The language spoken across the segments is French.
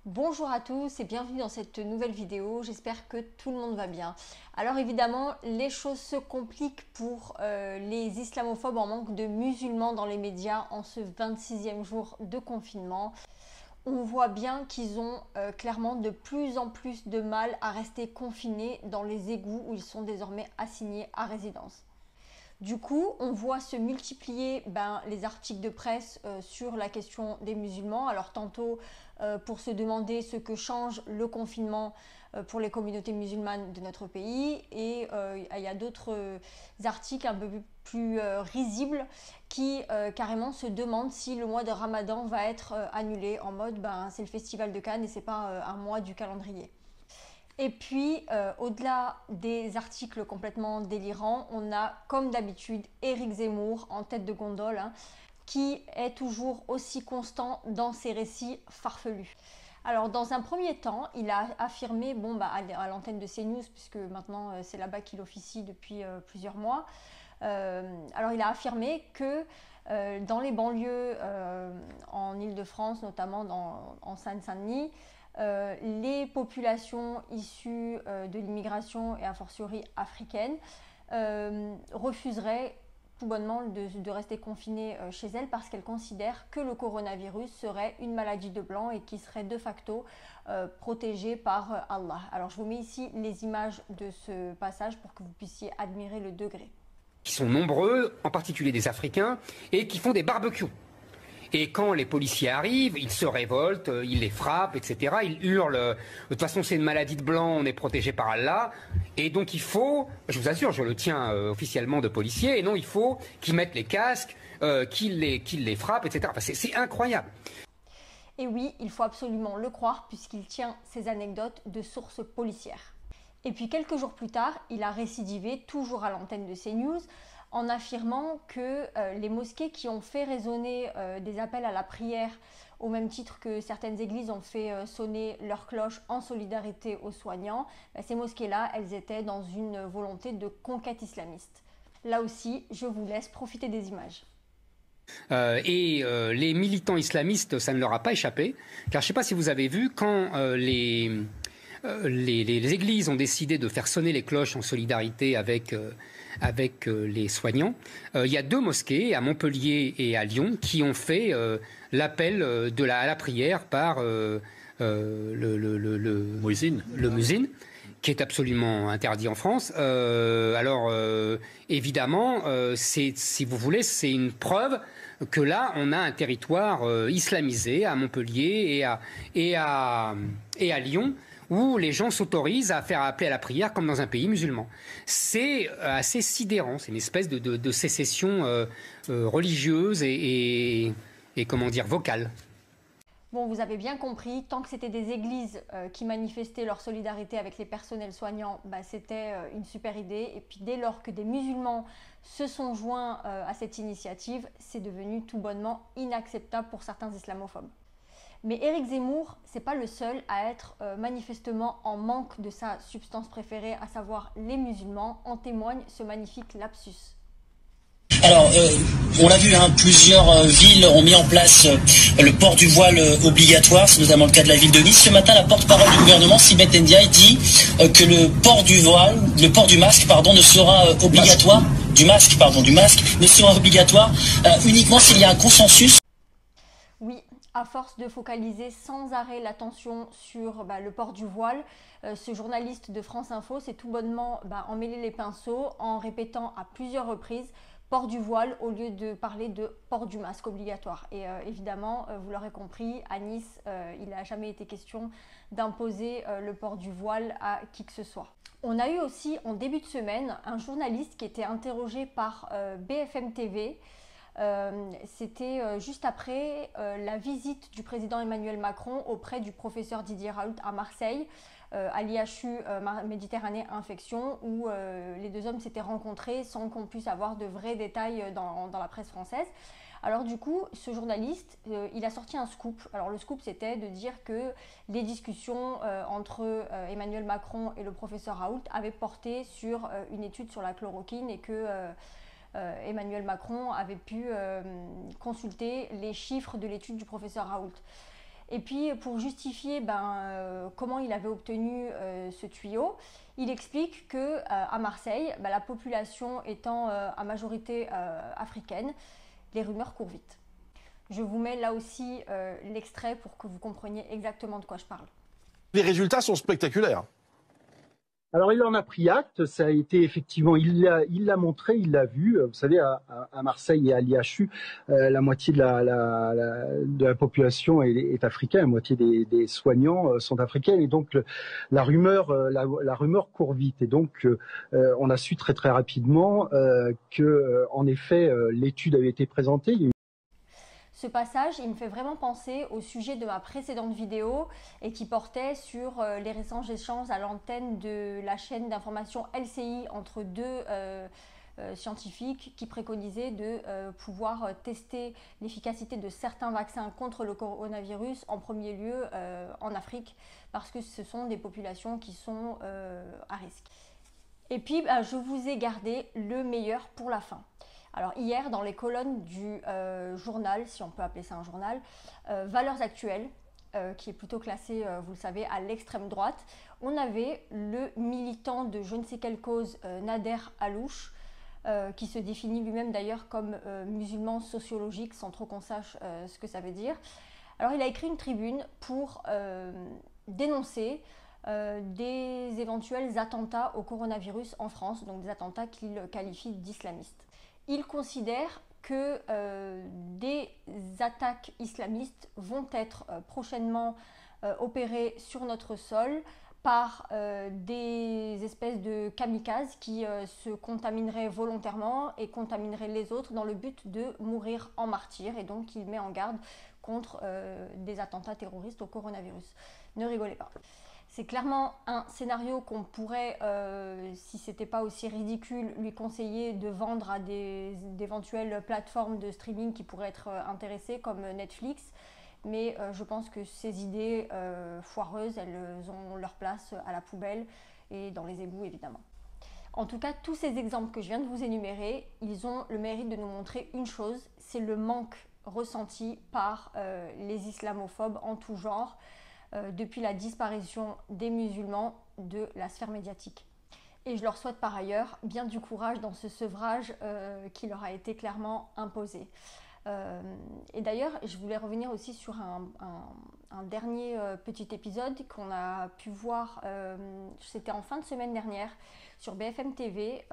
Bonjour à tous et bienvenue dans cette nouvelle vidéo, j'espère que tout le monde va bien. Alors évidemment, les choses se compliquent pour les islamophobes en manque de musulmans dans les médias en ce 26e jour de confinement. On voit bien qu'ils ont clairement de plus en plus de mal à rester confinés dans les égouts où ils sont désormais assignés à résidence. Du coup, on voit se multiplier les articles de presse sur la question des musulmans. Alors tantôt pour se demander ce que change le confinement pour les communautés musulmanes de notre pays. Et il y a d'autres articles un peu plus risibles qui carrément se demandent si le mois de Ramadan va être annulé en mode c'est le festival de Cannes et c'est pas un mois du calendrier. Et puis, au-delà des articles complètement délirants, on a, comme d'habitude, Éric Zemmour en tête de gondole, qui est toujours aussi constant dans ses récits farfelus. Alors, dans un premier temps, il a affirmé, à l'antenne de CNews, puisque maintenant c'est là-bas qu'il officie depuis plusieurs mois, alors il a affirmé que dans les banlieues en Île-de-France, notamment en Seine-Saint-Denis, les populations issues de l'immigration et a fortiori africaine refuseraient tout bonnement de rester confinées chez elles parce qu'elles considèrent que le coronavirus serait une maladie de blanc et qui serait de facto protégée par Allah. Alors je vous mets ici les images de ce passage pour que vous puissiez admirer le degré. Qui sont nombreux, en particulier des Africains, et qui font des barbecues. Et quand les policiers arrivent, ils se révoltent, ils les frappent, etc. Ils hurlent. De toute façon, c'est une maladie de blanc, on est protégé par Allah. Et donc il faut, je vous assure, je le tiens officiellement de policier, et non, il faut qu'ils mettent les casques, qu'ils les frappent, etc. Enfin, c'est incroyable. Et oui, il faut absolument le croire puisqu'il tient ces anecdotes de sources policières. Et puis quelques jours plus tard, il a récidivé, toujours à l'antenne de CNews, en affirmant que les mosquées qui ont fait résonner des appels à la prière, au même titre que certaines églises ont fait sonner leurs cloches en solidarité aux soignants, ces mosquées-là, elles étaient dans une volonté de conquête islamiste. Là aussi, je vous laisse profiter des images. Les militants islamistes, ça ne leur a pas échappé, car je ne sais pas si vous avez vu, quand les églises ont décidé de faire sonner les cloches en solidarité avec les soignants. Il y a deux mosquées, à Montpellier et à Lyon, qui ont fait l'appel à la prière par le muezzin, qui est absolument interdit en France. Évidemment, si vous voulez, c'est une preuve que là, on a un territoire islamisé à Montpellier et à Lyon, où les gens s'autorisent à faire appeler à la prière comme dans un pays musulman. C'est assez sidérant, c'est une espèce de sécession religieuse et comment dire, vocale. Bon, vous avez bien compris, tant que c'était des églises qui manifestaient leur solidarité avec les personnels soignants, c'était une super idée. Et puis dès lors que des musulmans se sont joints à cette initiative, c'est devenu tout bonnement inacceptable pour certains islamophobes. Mais Éric Zemmour, c'est pas le seul à être manifestement en manque de sa substance préférée, à savoir les musulmans. En témoigne ce magnifique lapsus. Alors, on l'a vu, plusieurs villes ont mis en place le port du voile obligatoire, c'est notamment le cas de la ville de Nice. Ce matin, la porte-parole du gouvernement, Sibeth Ndiaye, dit que le port du masque, ne sera obligatoire, du masque ne sera obligatoire uniquement s'il y a un consensus. Oui, à force de focaliser sans arrêt l'attention sur le port du voile, ce journaliste de France Info s'est tout bonnement emmêlé les pinceaux en répétant à plusieurs reprises port du voile au lieu de parler de port du masque obligatoire. Et évidemment, vous l'aurez compris, à Nice, il n'a jamais été question d'imposer le port du voile à qui que ce soit. On a eu aussi en début de semaine un journaliste qui était interrogé par BFM TV. C'était juste après la visite du président Emmanuel Macron auprès du professeur Didier Raoult à Marseille, à l'IHU Méditerranée Infection, où les deux hommes s'étaient rencontrés sans qu'on puisse avoir de vrais détails dans la presse française. Alors du coup, ce journaliste, il a sorti un scoop. Alors le scoop, c'était de dire que les discussions entre Emmanuel Macron et le professeur Raoult avaient porté sur une étude sur la chloroquine et que Emmanuel Macron avait pu consulter les chiffres de l'étude du professeur Raoult. Et puis pour justifier comment il avait obtenu ce tuyau, il explique que à Marseille, la population étant à majorité africaine, les rumeurs courent vite. Je vous mets là aussi l'extrait pour que vous compreniez exactement de quoi je parle. Les résultats sont spectaculaires. Alors il en a pris acte, ça a été effectivement, il l'a montré, il l'a vu. Vous savez, à Marseille et à l'IHU, la moitié de la population est africaine, la moitié des soignants sont africains, et donc la rumeur court vite. Et donc on a su très rapidement que en effet l'étude avait été présentée. Ce passage, il me fait vraiment penser au sujet de ma précédente vidéo et qui portait sur les récents échanges à l'antenne de la chaîne d'information LCI entre deux scientifiques qui préconisaient de pouvoir tester l'efficacité de certains vaccins contre le coronavirus en premier lieu en Afrique parce que ce sont des populations qui sont à risque. Et puis je vous ai gardé le meilleur pour la fin. Alors hier, dans les colonnes du journal, si on peut appeler ça un journal, Valeurs Actuelles, qui est plutôt classé, vous le savez, à l'extrême droite, on avait le militant de je ne sais quelle cause, Nader Alouche, qui se définit lui-même d'ailleurs comme musulman sociologique, sans trop qu'on sache ce que ça veut dire. Alors il a écrit une tribune pour dénoncer des éventuels attentats au coronavirus en France, donc des attentats qu'il qualifie d'islamistes. Il considère que des attaques islamistes vont être prochainement opérées sur notre sol par des espèces de kamikazes qui se contamineraient volontairement et contamineraient les autres dans le but de mourir en martyrs. Et donc il met en garde contre des attentats terroristes au coronavirus. Ne rigolez pas. C'est clairement un scénario qu'on pourrait, si ce n'était pas aussi ridicule, lui conseiller de vendre à d'éventuelles plateformes de streaming qui pourraient être intéressées comme Netflix. Mais je pense que ces idées foireuses, elles ont leur place à la poubelle et dans les égouts évidemment. En tout cas, tous ces exemples que je viens de vous énumérer, ils ont le mérite de nous montrer une chose, c'est le manque ressenti par les islamophobes en tout genre, depuis la disparition des musulmans de la sphère médiatique. Et je leur souhaite par ailleurs bien du courage dans ce sevrage qui leur a été clairement imposé. Et d'ailleurs, je voulais revenir aussi sur un dernier petit épisode qu'on a pu voir, c'était en fin de semaine dernière, sur BFM TV.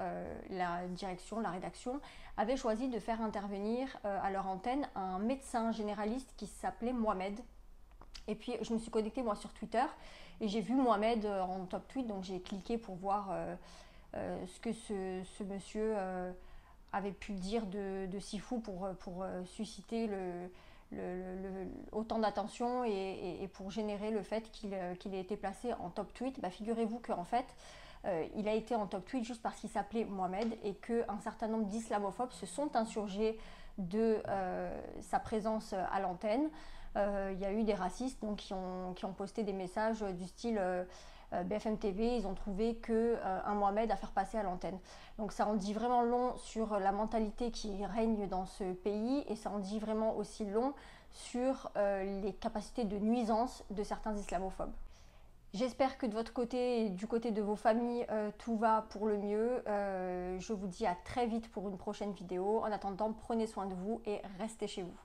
La direction, la rédaction avait choisi de faire intervenir à leur antenne un médecin généraliste qui s'appelait Mohamed. Et puis je me suis connectée moi sur Twitter et j'ai vu Mohamed en top tweet, donc j'ai cliqué pour voir ce que ce monsieur avait pu dire de si fou pour susciter autant d'attention et pour générer le fait qu'il ait été placé en top tweet. Figurez-vous qu'en fait il a été en top tweet juste parce qu'il s'appelait Mohamed et qu'un certain nombre d'islamophobes se sont insurgés de sa présence à l'antenne. Il y a eu des racistes donc, qui ont posté des messages du style BFM TV, ils ont trouvé qu'un Mohamed à faire passer à l'antenne. Donc ça en dit vraiment long sur la mentalité qui règne dans ce pays et ça en dit vraiment aussi long sur les capacités de nuisance de certains islamophobes. J'espère que de votre côté et du côté de vos familles, tout va pour le mieux. Je vous dis à très vite pour une prochaine vidéo. En attendant, prenez soin de vous et restez chez vous.